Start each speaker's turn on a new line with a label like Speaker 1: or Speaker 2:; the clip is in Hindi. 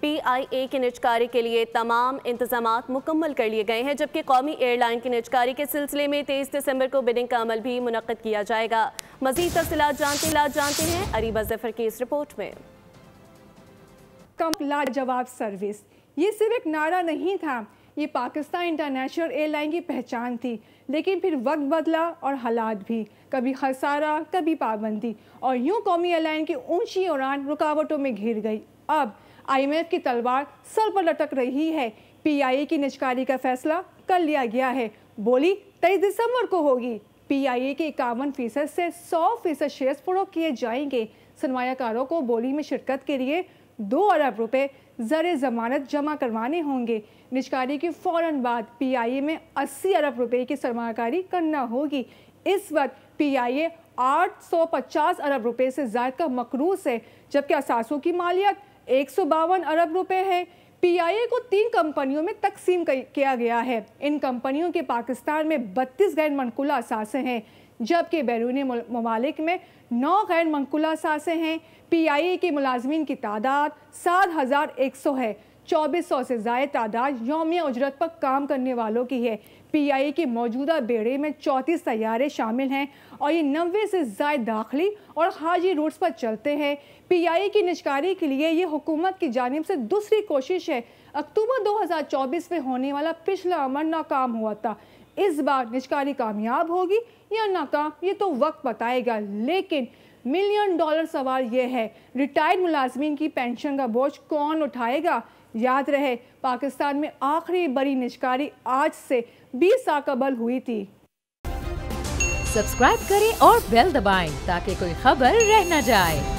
Speaker 1: PIA की निजकारी के लिए तमाम इंतजामात मुकम्मल कर लिए गए हैं, जबकि कौमी एयरलाइन की निजकारी के सिलसिले में 23 दिसंबर को बिडिंग का अमल भी मुनक्कद किया जाएगा। मज़ीद तफसीलात जानते हैं अरीबा ज़फ़र की इस रिपोर्ट में।
Speaker 2: लाजवाब सर्विस, ये सिर्फ एक नारा नहीं था, ये पाकिस्तान इंटरनेशनल एयरलाइन की पहचान थी। लेकिन फिर वक्त बदला और हालात भी, कभी खसारा कभी पाबंदी, और यूं कौमी एयरलाइन की ऊंची उड़ान रुकावटों में घिर गई। अब IMF की तलवार सर पर लटक रही है। PIA की निजकारी का फैसला कर लिया गया है, बोली 23 दिसंबर को होगी। PIA के 51% से 100% शेयर्स फरोख्त किए जाएंगे। सरमायाकारों को बोली में शिरकत के लिए 2 अरब रुपए ज़र ज़मानत जमा करवाने होंगे। निजकारी के फ़ौरन बाद PIA में 80 अरब रुपए की सरमायाकारी करना होगी। इस वक्त PIA 850 अरब रुपए से ज़ायद का मकरूज़ है, जबकि असासों की मालियत 152 अरब रुपए है। PIA को 3 कंपनियों में तकसीम किया गया है। इन कंपनियों के पाकिस्तान में 32 गैर मनकुला असासे हैं, जबकि बैरूनी ममालिक में 9 गैर मनकुला असासे हैं। PIA के मुलाजमीन की तादाद 7100 है। 2400 से ज़ायद तादाद यौमिया उजरत पर काम करने वालों की है। PIA के मौजूदा बेड़े में 34 तैयारे शामिल हैं और ये 90 से ज़ायद दाखिली और खारजी रूट्स पर चलते हैं। PIA की निजकारी के लिए ये हुकूमत की जानिब से दूसरी कोशिश है। अक्टूबर 2024 में होने वाला पिछला अमल नाकाम हुआ था। इस बार निजकारी कामयाब होगी या नाकाम, ये तो वक्त बताएगा। लेकिन $1 मिलियन सवाल ये है, रिटायर्ड मुलाजमीन की पेंशन का बोझ कौन उठाएगा? याद रहे, पाकिस्तान में आखिरी बड़ी निजकारी आज से 20 साल कबल हुई थी।
Speaker 3: सब्सक्राइब करें और बेल दबाएं ताकि कोई खबर रह न जाए।